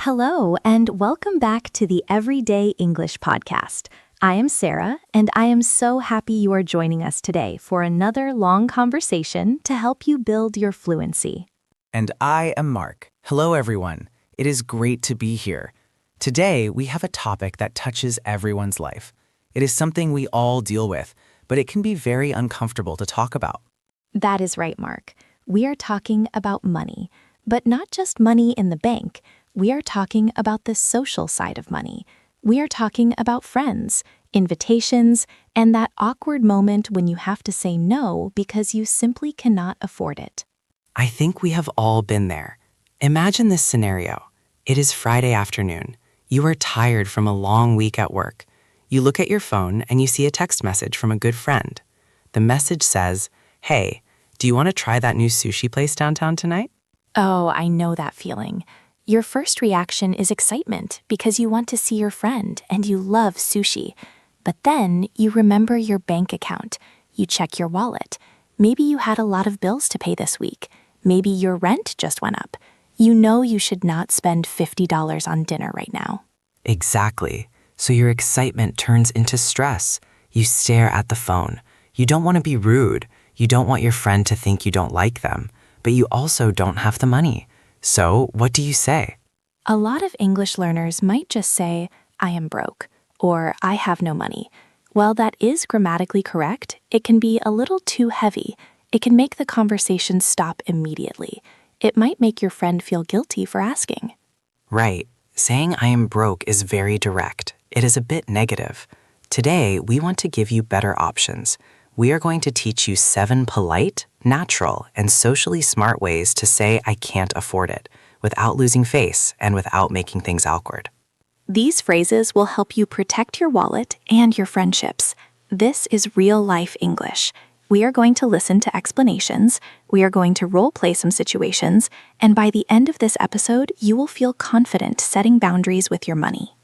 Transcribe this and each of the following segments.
Hello, and welcome back to the Everyday English Podcast. I am Sarah, and I am so happy you are joining us today for another long conversation to help you build your fluency. And I am Mark. Hello, everyone. It is great to be here. Today, we have a topic that touches everyone's life. It is something we all deal with, but it can be very uncomfortable to talk about. That is right, Mark. We are talking about money, but not just money in the bank. We are talking about the social side of money. We are talking about friends, invitations, and that awkward moment when you have to say no because you simply cannot afford it. I think we have all been there. Imagine this scenario. It is Friday afternoon. You are tired from a long week at work. You look at your phone and you see a text message from a good friend. The message says, "Hey, do you want to try that new sushi place downtown tonight?" Oh, I know that feeling. Your first reaction is excitement because you want to see your friend and you love sushi. But then you remember your bank account. You check your wallet. Maybe you had a lot of bills to pay this week. Maybe your rent just went up. You know you should not spend $50 on dinner right now. Exactly. So your excitement turns into stress. You stare at the phone. You don't want to be rude. You don't want your friend to think you don't like them. But you also don't have the money. So what do you say? A lot of English learners might just say, "I am broke," or "I have no money." While that is grammatically correct, it can be a little too heavy. It can make the conversation stop immediately. It might make your friend feel guilty for asking. Right. Saying "I am broke" is very direct. It is a bit negative. Today, we want to give you better options. We are going to teach you 7 polite, natural, and socially smart ways to say "I can't afford it" without losing face and without making things awkward. These phrases will help you protect your wallet and your friendships. This is real-life English. We are going to listen to explanations, we are going to role-play some situations, and by the end of this episode, you will feel confident setting boundaries with your money.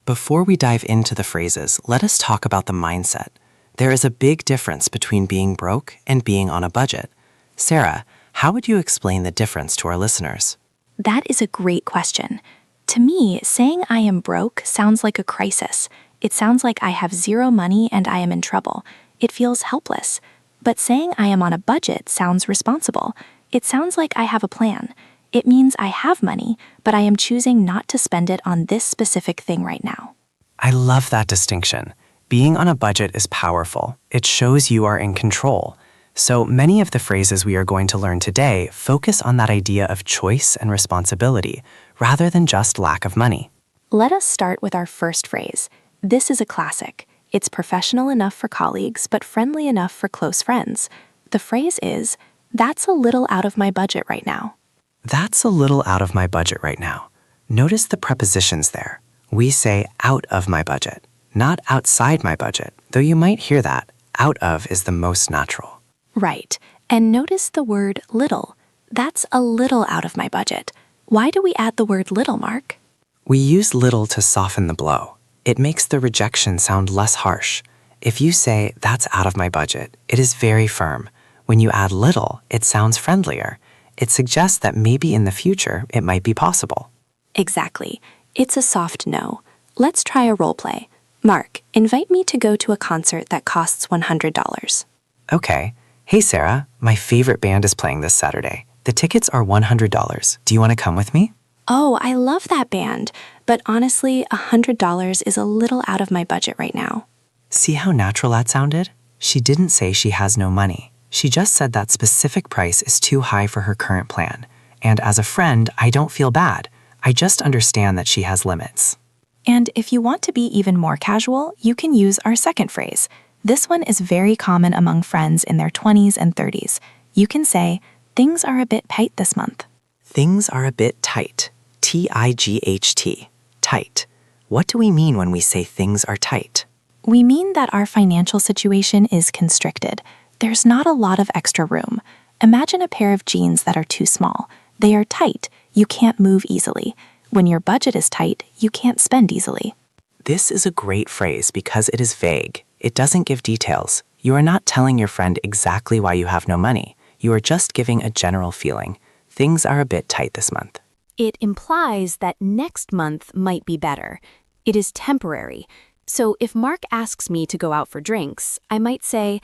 Before we dive into the phrases, let us talk about the mindset. There is a big difference between being broke and being on a budget. Sarah, how would you explain the difference to our listeners? That is a great question. To me, saying "I am broke" sounds like a crisis. It sounds like I have zero money and I am in trouble. It feels helpless. But saying "I am on a budget" sounds responsible. It sounds like I have a plan. It means I have money, but I am choosing not to spend it on this specific thing right now. I love that distinction. Being on a budget is powerful. It shows you are in control. So many of the phrases we are going to learn today focus on that idea of choice and responsibility, rather than just lack of money. Let us start with our first phrase. This is a classic. It's professional enough for colleagues, but friendly enough for close friends. The phrase is, "That's a little out of my budget right now." That's a little out of my budget right now. Notice the prepositions there. We say "out of my budget," not "outside my budget," though you might hear that. "Out of" is the most natural. Right. And notice the word little. That's a little out of my budget. Why do we add the word little, Mark? We use little to soften the blow. It makes the rejection sound less harsh. If you say "that's out of my budget," it is very firm. When you add little, it sounds friendlier. It suggests that maybe in the future it might be possible. Exactly. It's a soft no. Let's try a role play. Mark, invite me to go to a concert that costs $100. Okay. Hey, Sarah, my favorite band is playing this Saturday. The tickets are $100. Do you want to come with me? Oh, I love that band, but honestly, $100 is a little out of my budget right now. See how natural that sounded? She didn't say she has no money. She just said that specific price is too high for her current plan. And as a friend, I don't feel bad. I just understand that she has limits. And if you want to be even more casual, you can use our second phrase. This one is very common among friends in their 20s and 30s. You can say, "Things are a bit tight this month." Things are a bit tight. T-I-G-H-T. Tight. What do we mean when we say things are tight? We mean that our financial situation is constricted. There's not a lot of extra room. Imagine a pair of jeans that are too small. They are tight. You can't move easily. When your budget is tight, you can't spend easily. This is a great phrase because it is vague. It doesn't give details. You are not telling your friend exactly why you have no money. You are just giving a general feeling. Things are a bit tight this month. It implies that next month might be better. It is temporary. So if Mark asks me to go out for drinks, I might say,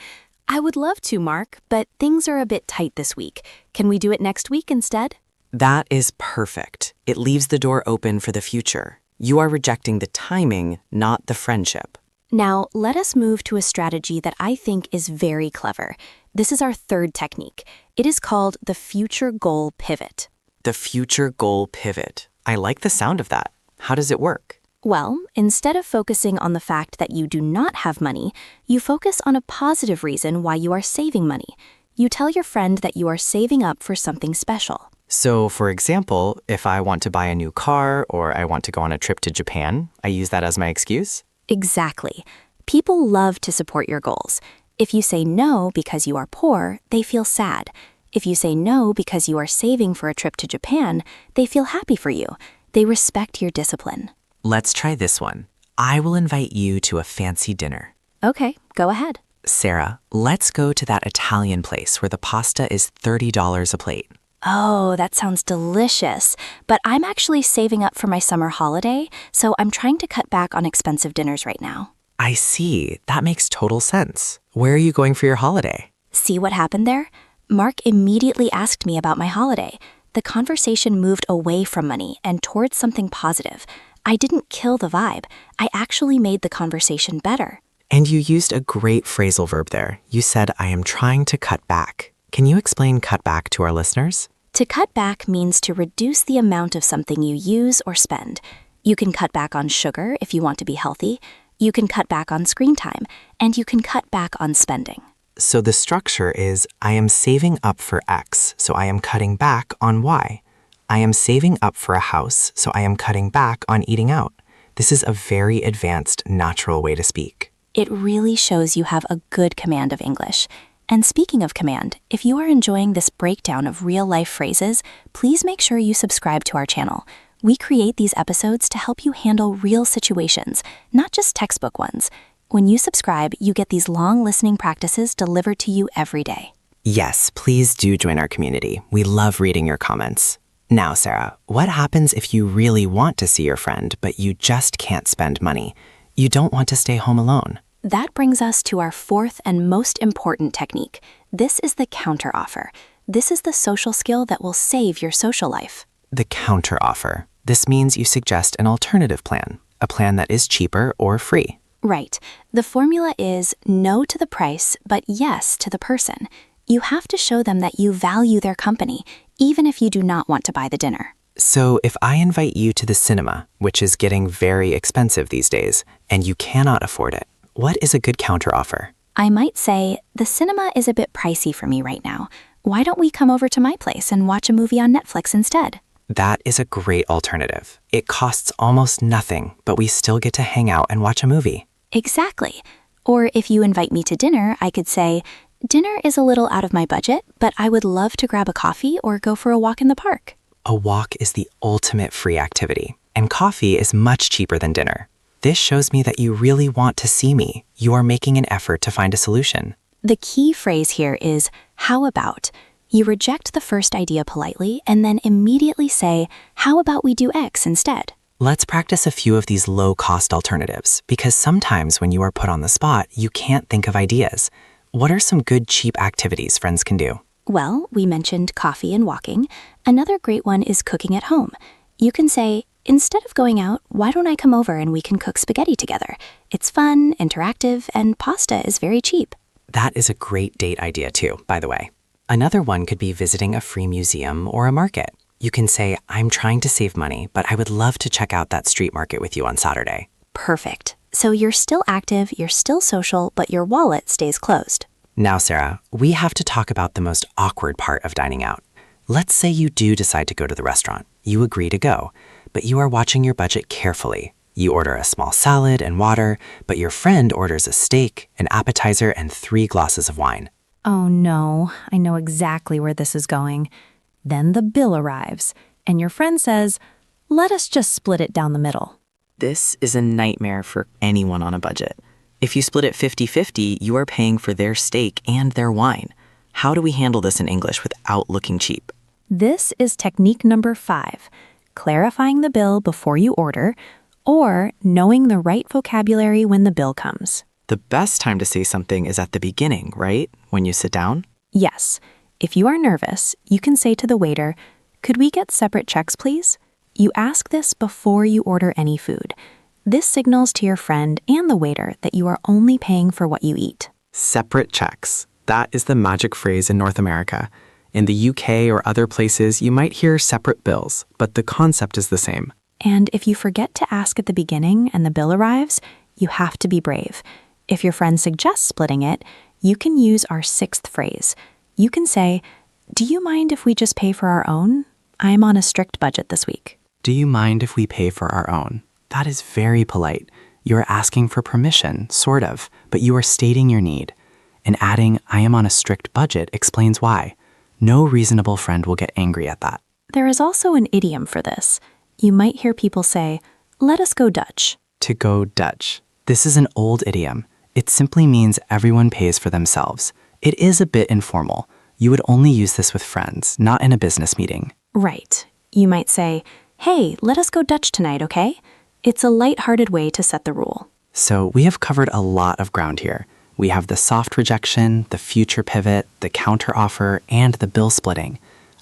I would love to, Mark, but things are a bit tight this week. Can we do it next week instead? That is perfect. It leaves the door open for the future. You are rejecting the timing, not the friendship. Now, let us move to a strategy that I think is very clever. This is our third technique. It is called the future goal pivot. The future goal pivot. I like the sound of that. How does it work? Well, instead of focusing on the fact that you do not have money, you focus on a positive reason why you are saving money. You tell your friend that you are saving up for something special. So, for example, if I want to buy a new car or I want to go on a trip to Japan, I use that as my excuse? Exactly. People love to support your goals. If you say no because you are poor, they feel sad. If you say no because you are saving for a trip to Japan, they feel happy for you. They respect your discipline. Let's try this one. I will invite you to a fancy dinner. Okay, go ahead. Sarah, let's go to that Italian place where the pasta is $30 a plate. Oh, that sounds delicious. But I'm actually saving up for my summer holiday, so I'm trying to cut back on expensive dinners right now. I see. That makes total sense. Where are you going for your holiday? See what happened there? Mark immediately asked me about my holiday. The conversation moved away from money and towards something positive. I didn't kill the vibe. I actually made the conversation better. And you used a great phrasal verb there. You said, I am trying to cut back. Can you explain cut back to our listeners? To cut back means to reduce the amount of something you use or spend. You can cut back on sugar if you want to be healthy. You can cut back on screen time. And you can cut back on spending. So the structure is, I am saving up for X, so I am cutting back on Y. I am saving up for a house, so I am cutting back on eating out. This is a very advanced, natural way to speak. It really shows you have a good command of English. And speaking of command, if you are enjoying this breakdown of real-life phrases, please make sure you subscribe to our channel. We create these episodes to help you handle real situations, not just textbook ones. When you subscribe, you get these long listening practices delivered to you every day. Yes, please do join our community. We love reading your comments. Now, Sarah, what happens if you really want to see your friend, but you just can't spend money? You don't want to stay home alone. That brings us to our fourth and most important technique. This is the counteroffer. This is the social skill that will save your social life. The counteroffer. This means you suggest an alternative plan, a plan that is cheaper or free. Right. The formula is no to the price, but yes to the person. You have to show them that you value their company, even if you do not want to buy the dinner. So if I invite you to the cinema, which is getting very expensive these days, and you cannot afford it, what is a good counteroffer? I might say, the cinema is a bit pricey for me right now. Why don't we come over to my place and watch a movie on Netflix instead? That is a great alternative. It costs almost nothing, but we still get to hang out and watch a movie. Exactly. Or if you invite me to dinner, I could say, dinner is a little out of my budget, but I would love to grab a coffee or go for a walk in the park. A walk is the ultimate free activity, and coffee is much cheaper than dinner. This shows me that you really want to see me. You are making an effort to find a solution. The key phrase here is, how about? You reject the first idea politely and then immediately say, how about we do X instead? Let's practice a few of these low-cost alternatives, because sometimes when you are put on the spot, you can't think of ideas. What are some good cheap activities friends can do? Well, we mentioned coffee and walking. Another great one is cooking at home. You can say, instead of going out, why don't I come over and we can cook spaghetti together? It's fun, interactive, and pasta is very cheap. That is a great date idea too, by the way. Another one could be visiting a free museum or a market. You can say, I'm trying to save money, but I would love to check out that street market with you on Saturday. Perfect. So you're still active, you're still social, but your wallet stays closed. Now, Sarah, we have to talk about the most awkward part of dining out. Let's say you do decide to go to the restaurant. You agree to go, but you are watching your budget carefully. You order a small salad and water, but your friend orders a steak, an appetizer, and 3 glasses of wine. Oh no, I know exactly where this is going. Then the bill arrives, and your friend says, let us just split it down the middle. This is a nightmare for anyone on a budget. If you split it 50-50, you are paying for their steak and their wine. How do we handle this in English without looking cheap? This is technique number 5. clarifying the bill before you order, or knowing the right vocabulary when the bill comes. The best time to say something is at the beginning, right? When you sit down? Yes, if you are nervous, you can say to the waiter, "Could we get separate checks, please?" You ask this before you order any food. This signals to your friend and the waiter that you are only paying for what you eat. Separate checks. That is the magic phrase in North America. In the UK or other places, you might hear separate bills, but the concept is the same. And if you forget to ask at the beginning and the bill arrives, you have to be brave. If your friend suggests splitting it, you can use our sixth phrase. You can say, "Do you mind if we just pay for our own? I'm on a strict budget this week." Do you mind if we pay for our own? That is very polite. You are asking for permission, sort of, but you are stating your need. And adding, "I am on a strict budget" explains why. No reasonable friend will get angry at that. There is also an idiom for this. You might hear people say, "Let us go Dutch." To go Dutch. This is an old idiom. It simply means everyone pays for themselves. It is a bit informal. You would only use this with friends, not in a business meeting. Right. You might say, "Hey, let us go Dutch tonight, okay?" It's a light-hearted way to set the rule. So we have covered a lot of ground here. We have the soft rejection, the future pivot, the counteroffer, and the bill splitting.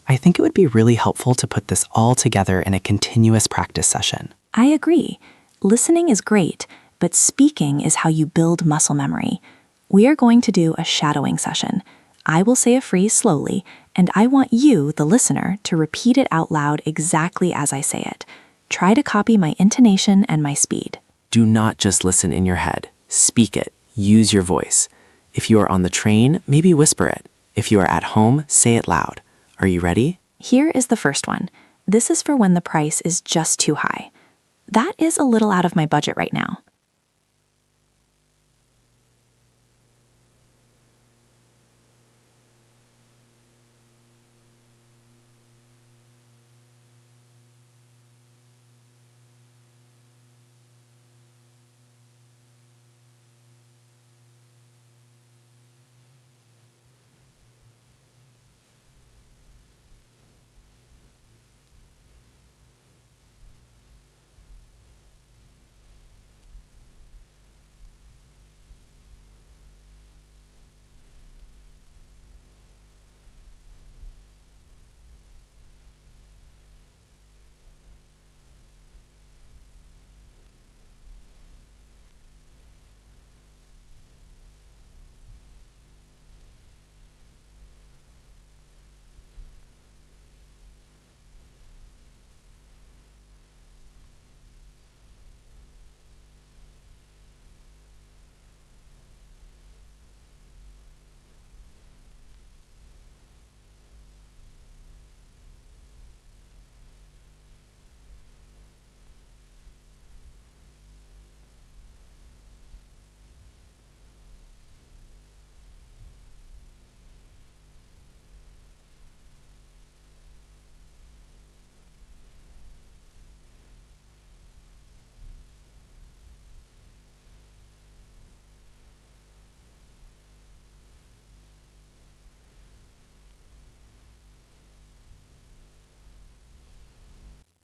I think it would be really helpful to put this all together in a continuous practice session. I agree. Listening is great, but speaking is how you build muscle memory. We are going to do a shadowing session. I will say a phrase slowly, and I want you, the listener, to repeat it out loud exactly as I say it. Try to copy my intonation and my speed. Do not just listen in your head. Speak it. Use your voice. If you are on the train, maybe whisper it. If you are at home, say it loud. Are you ready? Here is the first one. This is for when the price is just too high. That is a little out of my budget right now.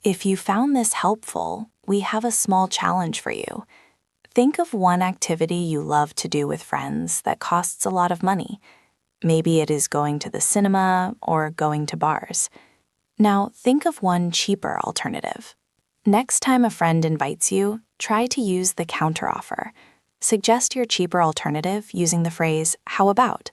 If you found this helpful, we have a small challenge for you. Think of one activity you love to do with friends that costs a lot of money. Maybe it is going to the cinema or going to bars. Now think of one cheaper alternative. Next time a friend invites you, try to use the counteroffer. Suggest your cheaper alternative using the phrase, "How about?"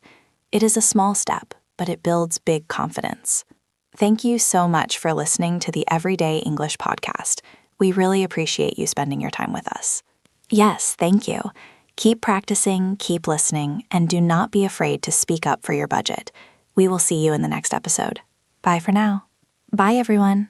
It is a small step, but it builds big confidence. Thank you so much for listening to the Everyday English podcast. We really appreciate you spending your time with us. Yes, thank you. Keep practicing, keep listening, and do not be afraid to speak up for your budget. We will see you in the next episode. Bye for now. Bye, everyone.